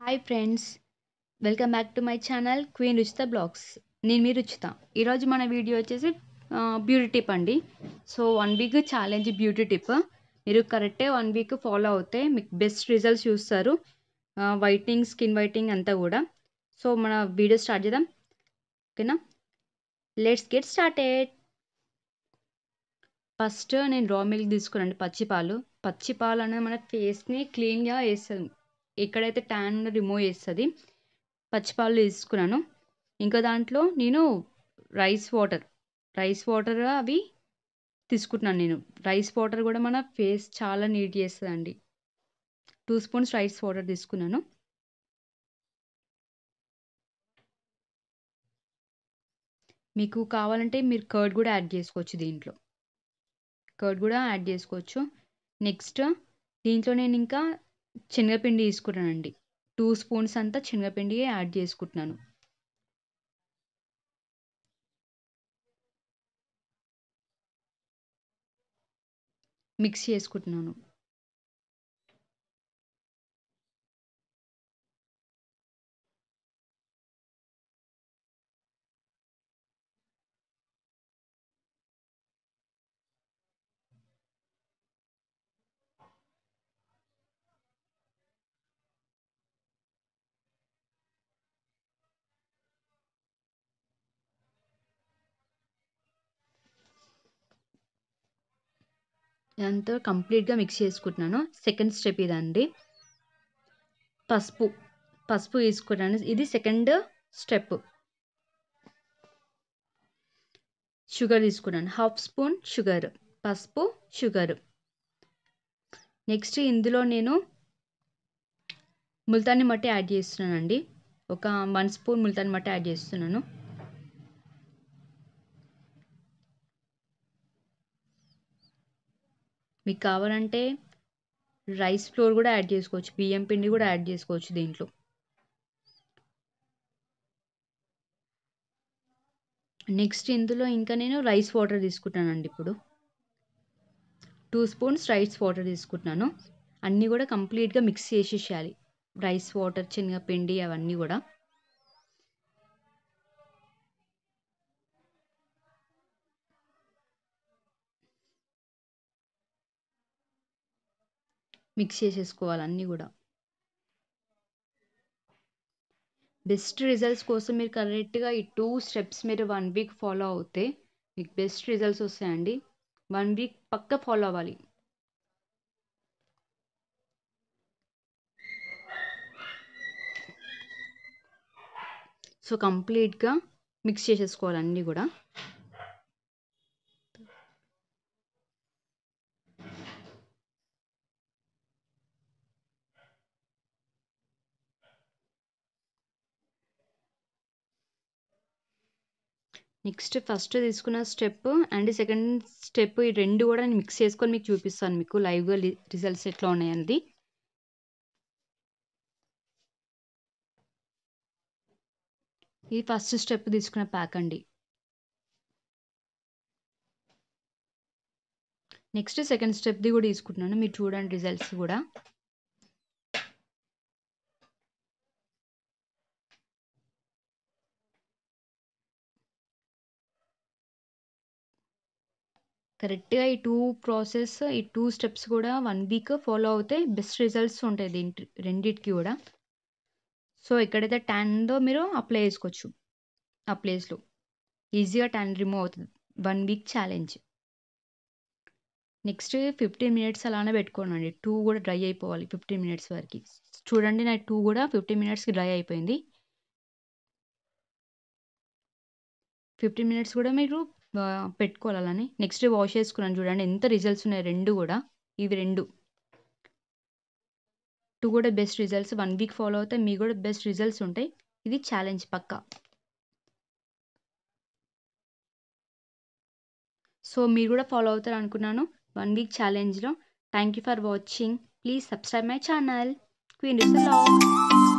Hi friends, welcome back to my channel queen Ruchita blogs. నేను మీ రుచిత. ఈరోజు మన వీడియో వచ్చేసి బ్యూటీ టిప్ అండి. So 1 week challenge beauty tip. మీరు కరెక్టే 1 వీక్ ఫాలో అవుతే మీకు బెస్ట్ రిజల్ట్స్ చూస్తారు. వైట్నింగ్, స్కిన్ వైట్నింగ్ అంతా కూడా. సో మన వీడియో స్టార్ట్ చేద్దాం, ఓకేనా? Let's get started. ఫస్ట్ నేను రా మిల్క్ తీసుకున్నాను, పచ్చిపాలు. పచ్చిపాలు అనేది మన ఫేస్ని క్లీన్గా వేస్తుంది, ఎక్కడైతే ట్యాన్ రిమూవ్ చేస్తుంది. పచ్చిపాలు తీసుకున్నాను. ఇంకా దాంట్లో నేను రైస్ వాటర్ అవి తీసుకుంటున్నాను. నేను రైస్ వాటర్ కూడా మన ఫేస్ చాలా నీట్ చేస్తుందండి. 2 స్పూన్స్ రైస్ వాటర్ తీసుకున్నాను. మీకు కావాలంటే మీరు కర్డ్ కూడా యాడ్ చేసుకోవచ్చు, దీంట్లో కర్డ్ కూడా యాడ్ చేసుకోవచ్చు. నెక్స్ట్ దీంట్లో నేను ఇంకా శనగపిండి తీసుకున్నానండి. 2 స్పూన్స్ అంతా శనగపిండి యాడ్ చేసుకుంటున్నాను. మిక్స్ చేసుకుంటున్నాను. ఇదంతా కంప్లీట్గా మిక్స్ చేసుకుంటున్నాను. సెకండ్ స్టెప్ ఇదండి. పసుపు తీసుకున్నాను. ఇది సెకండ్ స్టెప్. షుగర్ తీసుకున్నాను, 1/2 స్పూన్ షుగర్. పసుపు, షుగర్. నెక్స్ట్ ఇందులో నేను ముల్తానీ మట్టి యాడ్ చేస్తున్నానండి. ఒక 1 స్పూన్ ముల్తానీ మట్టి యాడ్ చేస్తున్నాను. మీకు కావాలంటే రైస్ ఫ్లోర్ కూడా యాడ్ చేసుకోవచ్చు, బియ్యం పిండి కూడా యాడ్ చేసుకోవచ్చు దీంట్లో. నెక్స్ట్ ఇందులో ఇంకా నేను రైస్ వాటర్ తీసుకుంటానండి. ఇప్పుడు 2 స్పూన్స్ రైస్ వాటర్ తీసుకుంటున్నాను. అన్నీ కూడా కంప్లీట్గా మిక్స్ చేసేసేయాలి. రైస్ వాటర్, శనగపిండి అవన్నీ కూడా మిక్స్ చేసేసుకోవాలి అన్నీ కూడా. బెస్ట్ రిజల్ట్స్ కోసం మీరు కరెక్ట్గా ఈ 2 స్టెప్స్ మీరు 1 వీక్ ఫాలో అవుతే మీకు బెస్ట్ రిజల్ట్స్ వస్తాయండి. 1 వీక్ పక్కా ఫాలో అవ్వాలి. సో కంప్లీట్గా మిక్స్ చేసేసుకోవాలి అన్నీ కూడా. నెక్స్ట్ ఫస్ట్ తీసుకున్న స్టెప్ అండ్ సెకండ్ స్టెప్, ఈ రెండు కూడా నేను మిక్స్ చేసుకొని మీకు చూపిస్తాను, మీకు లైవ్గా రిజల్ట్స్ ఎట్లా ఉన్నాయండి. ఇది ఫస్ట్ స్టెప్ తీసుకున్న ప్యాక్ అండి. నెక్స్ట్ సెకండ్ స్టెప్ది కూడా తీసుకుంటున్నాను, మీరు చూడండి రిజల్ట్స్ కూడా. కరెక్ట్గా ఈ 2 స్టెప్స్ కూడా 1 వీక్ ఫాలో అవుతే బెస్ట్ రిజల్ట్స్ ఉంటాయి దీంట్లో రెండిటికి కూడా. సో ఎక్కడైతే ట్యాన్ ఉందో మీరు అప్లై చేసుకోవచ్చు, ఆ ప్లేస్లో ఈజీగా ట్యాన్ రిమూవ్ అవుతుంది. 1 వీక్ ఛాలెంజ్. నెక్స్ట్ 15 మినిట్స్ అలానే పెట్టుకోనండి. 2 కూడా డ్రై అయిపోవాలి 15 మినిట్స్ వరకు. చూడండి నా 2 కూడా 15 మినిట్స్కి డ్రై అయిపోయింది. 15 మినిట్స్ కూడా మీరు పెట్టుకోవాలని. నెక్స్ట్ వాష్ చేసుకున్నాను, చూడండి ఎంత రిజల్ట్స్ ఉన్నాయి. రెండు కూడా ఇవి రెండు కూడా బెస్ట్ రిజల్ట్స్. 1 వీక్ ఫాలో అవుతే మీకు కూడా బెస్ట్ రిజల్ట్స్ ఉంటాయి. ఇది ఛాలెంజ్ పక్కా. సో మీరు కూడా ఫాలో అవుతారు అనుకున్నాను 1 వీక్ ఛాలెంజ్లో. Thank you for watching. Please subscribe my channel queen Ruchita blogs.